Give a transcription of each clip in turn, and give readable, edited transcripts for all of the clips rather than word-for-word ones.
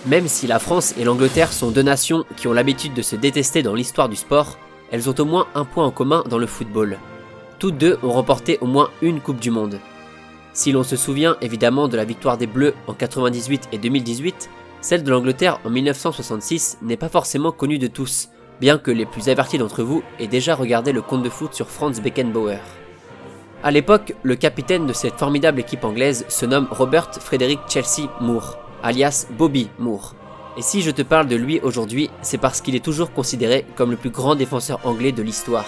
Même si la France et l'Angleterre sont deux nations qui ont l'habitude de se détester dans l'histoire du sport, elles ont au moins un point en commun dans le football. Toutes deux ont remporté au moins une Coupe du Monde. Si l'on se souvient évidemment de la victoire des Bleus en 98 et 2018, celle de l'Angleterre en 1966 n'est pas forcément connue de tous, bien que les plus avertis d'entre vous aient déjà regardé le conte de foot sur Franz Beckenbauer. A l'époque, le capitaine de cette formidable équipe anglaise se nomme Robert Frederick Chelsea Moore, alias Bobby Moore. Et si je te parle de lui aujourd'hui, c'est parce qu'il est toujours considéré comme le plus grand défenseur anglais de l'histoire.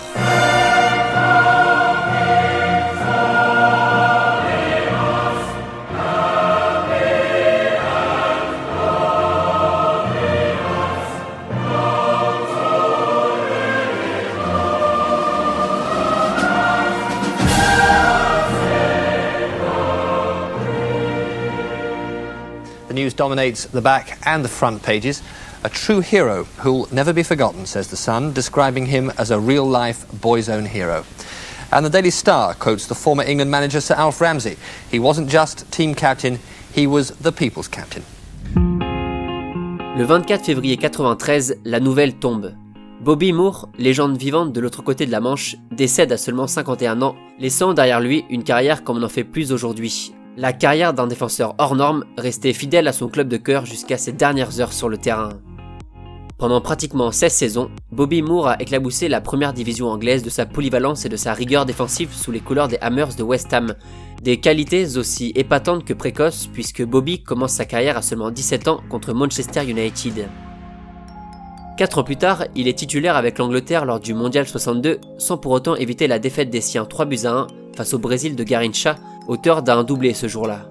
The news dominates the back and the front pages. A true hero who'll never be forgotten, says The Sun, describing him as a real-life boys' own hero. And the Daily Star quotes the former England manager Sir Alf Ramsey. He wasn't just team captain, he was the people's captain. Le 24 février 93, la nouvelle tombe. Bobby Moore, légende vivante de l'autre côté de la Manche, décède à seulement 51 ans, laissant derrière lui une carrière comme on n'en fait plus aujourd'hui. La carrière d'un défenseur hors norme, resté fidèle à son club de cœur jusqu'à ses dernières heures sur le terrain. Pendant pratiquement 16 saisons, Bobby Moore a éclaboussé la première division anglaise de sa polyvalence et de sa rigueur défensive sous les couleurs des Hammers de West Ham. Des qualités aussi épatantes que précoces puisque Bobby commence sa carrière à seulement 17 ans contre Manchester United. 4 ans plus tard, il est titulaire avec l'Angleterre lors du Mondial 62 sans pour autant éviter la défaite des siens 3-1 face au Brésil de Garrincha, auteur d'un doublé ce jour-là.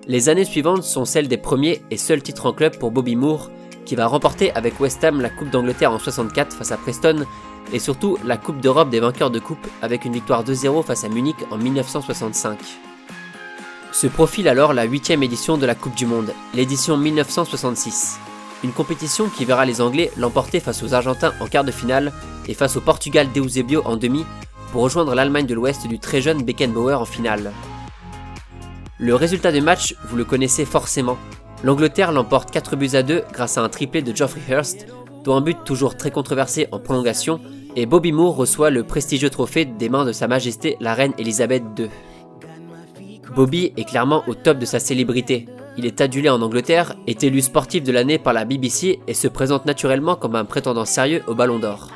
Les années suivantes sont celles des premiers et seuls titres en club pour Bobby Moore, qui va remporter avec West Ham la Coupe d'Angleterre en 64 face à Preston, et surtout la Coupe d'Europe des vainqueurs de coupe avec une victoire 2-0 face à Munich en 1965. Se profile alors la 8e édition de la Coupe du Monde, l'édition 1966. Une compétition qui verra les Anglais l'emporter face aux Argentins en quart de finale et face au Portugal d'Eusebio en demi, pour rejoindre l'Allemagne de l'Ouest du très jeune Beckenbauer en finale. Le résultat du match, vous le connaissez forcément. L'Angleterre l'emporte 4-2 grâce à un triplé de Geoffrey Hurst, dont un but toujours très controversé en prolongation, et Bobby Moore reçoit le prestigieux trophée des mains de Sa Majesté la Reine Elisabeth II. Bobby est clairement au top de sa célébrité. Il est adulé en Angleterre, est élu sportif de l'année par la BBC et se présente naturellement comme un prétendant sérieux au Ballon d'Or.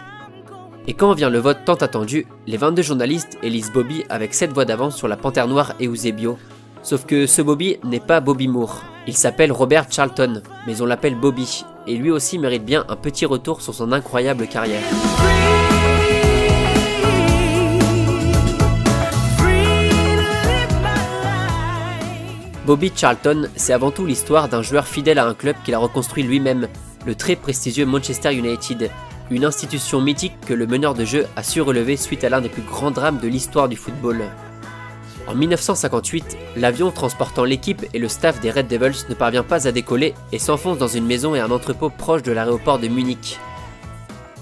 Et quand vient le vote tant attendu, les 22 journalistes élisent Bobby avec 7 voix d'avance sur la panthère noire Eusebio. Sauf que ce Bobby n'est pas Bobby Moore. Il s'appelle Robert Charlton, mais on l'appelle Bobby, et lui aussi mérite bien un petit retour sur son incroyable carrière. Bobby Charlton, c'est avant tout l'histoire d'un joueur fidèle à un club qu'il a reconstruit lui-même, le très prestigieux Manchester United, une institution mythique que le meneur de jeu a su relever suite à l'un des plus grands drames de l'histoire du football. En 1958, l'avion transportant l'équipe et le staff des Red Devils ne parvient pas à décoller et s'enfonce dans une maison et un entrepôt proche de l'aéroport de Munich.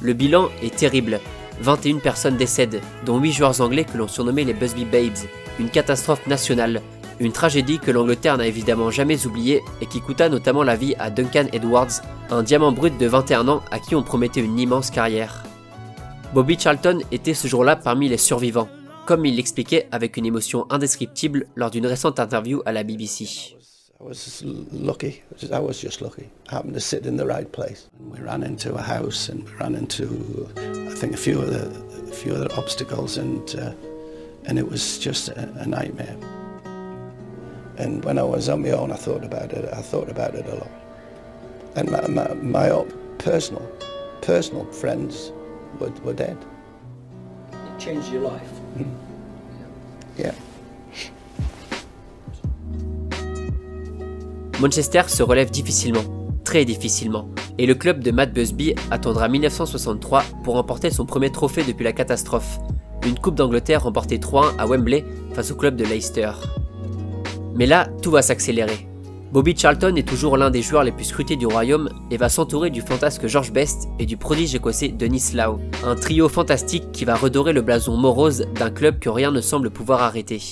Le bilan est terrible, 21 personnes décèdent, dont 8 joueurs anglais que l'on surnommait les Busby Babes, une catastrophe nationale, une tragédie que l'Angleterre n'a évidemment jamais oubliée et qui coûta notamment la vie à Duncan Edwards, un diamant brut de 21 ans à qui on promettait une immense carrière. Bobby Charlton était ce jour-là parmi les survivants, comme il l'expliquait avec une émotion indescriptible lors d'une récente interview à la BBC. I was lucky. I was just lucky. I happened to sit in the right place. We ran into a house, and we ran into, I think, a few other obstacles, and it was just a nightmare. And when I was on my own, I thought about it. I thought about it a lot. And my own personal friends were dead. It changed your life. Yeah. Manchester se relève difficilement, très difficilement, et le club de Matt Busby attendra 1963 pour remporter son premier trophée depuis la catastrophe, une Coupe d'Angleterre remportée 3-1 à Wembley face au club de Leicester. Mais là, tout va s'accélérer. Bobby Charlton est toujours l'un des joueurs les plus scrutés du royaume et va s'entourer du fantasque George Best et du prodige écossais Denis Law, un trio fantastique qui va redorer le blason morose d'un club que rien ne semble pouvoir arrêter.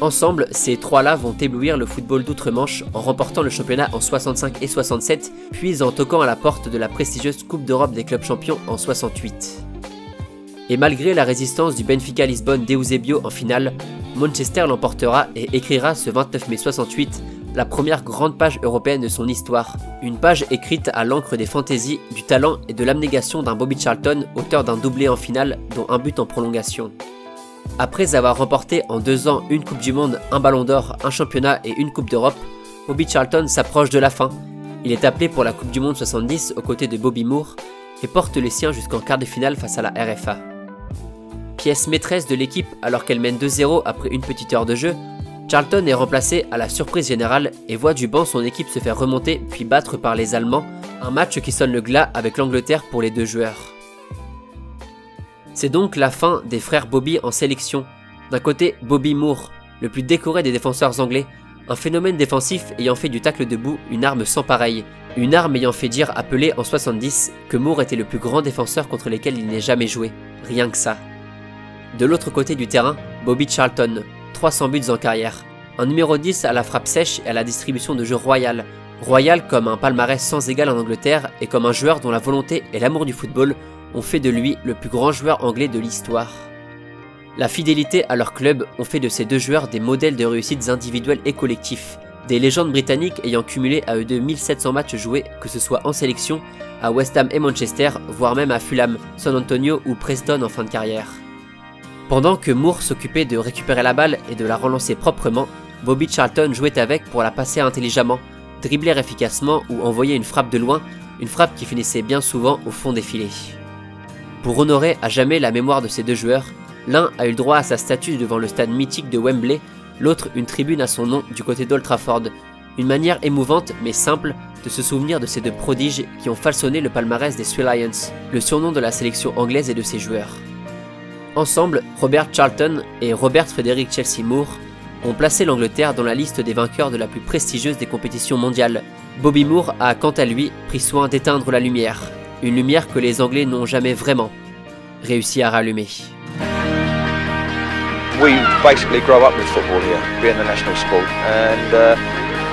Ensemble, ces trois-là vont éblouir le football d'outre-Manche en remportant le championnat en 65 et 67, puis en toquant à la porte de la prestigieuse Coupe d'Europe des clubs champions en 68. Et malgré la résistance du Benfica Lisbonne d'Eusebio en finale, Manchester l'emportera et écrira ce 29 mai 68 la première grande page européenne de son histoire. Une page écrite à l'encre des fantaisies, du talent et de l'abnégation d'un Bobby Charlton, auteur d'un doublé en finale, dont un but en prolongation. Après avoir remporté en 2 ans une Coupe du Monde, un Ballon d'Or, un championnat et une Coupe d'Europe, Bobby Charlton s'approche de la fin. Il est appelé pour la Coupe du Monde 70 aux côtés de Bobby Moore et porte les siens jusqu'en quart de finale face à la RFA. Pièce maîtresse de l'équipe alors qu'elle mène 2-0 après une petite heure de jeu, Charlton est remplacé à la surprise générale et voit du banc son équipe se faire remonter puis battre par les Allemands, un match qui sonne le glas avec l'Angleterre pour les deux joueurs. C'est donc la fin des frères Bobby en sélection. D'un côté, Bobby Moore, le plus décoré des défenseurs anglais, un phénomène défensif ayant fait du tacle debout une arme sans pareille, une arme ayant fait dire à Pelé en 70 que Moore était le plus grand défenseur contre lesquels il n'ait jamais joué, rien que ça. De l'autre côté du terrain, Bobby Charlton, 300 buts en carrière, un numéro 10 à la frappe sèche et à la distribution de jeu royale, royal comme un palmarès sans égal en Angleterre et comme un joueur dont la volonté et l'amour du football ont fait de lui le plus grand joueur anglais de l'histoire. La fidélité à leur club ont fait de ces deux joueurs des modèles de réussites individuelles et collectifs, des légendes britanniques ayant cumulé à eux deux 1700 matchs joués, que ce soit en sélection, à West Ham et Manchester, voire même à Fulham, San Antonio ou Preston en fin de carrière. Pendant que Moore s'occupait de récupérer la balle et de la relancer proprement, Bobby Charlton jouait avec pour la passer intelligemment, dribbler efficacement ou envoyer une frappe de loin, une frappe qui finissait bien souvent au fond des filets. Pour honorer à jamais la mémoire de ces deux joueurs, l'un a eu le droit à sa statue devant le stade mythique de Wembley, l'autre une tribune à son nom du côté d'Old Trafford, une manière émouvante mais simple de se souvenir de ces deux prodiges qui ont façonné le palmarès des Three Lions, le surnom de la sélection anglaise et de ses joueurs. Ensemble, Robert Charlton et Robert Frederick Chelsea Moore ont placé l'Angleterre dans la liste des vainqueurs de la plus prestigieuse des compétitions mondiales. Bobby Moore a quant à lui pris soin d'éteindre la lumière, une lumière que les Anglais n'ont jamais vraiment réussi à rallumer. We basically grow up with football here, being the national sport, and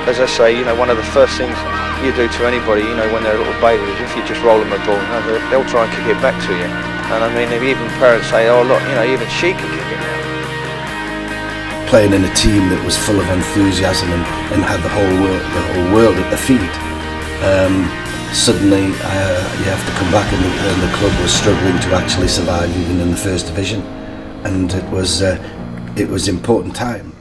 as I say, you know, one of the first things you do to anybody, you know, when they're a little baby, is if you just roll them a ball, you know, they'll try and kick it back to you. And I mean, if even parents say, oh look, you know, even she can kick it now. Playing in a team that was full of enthusiasm and had the whole world at their feet. Suddenly you have to come back and the club was struggling to actually survive even in the first division, and it was important time.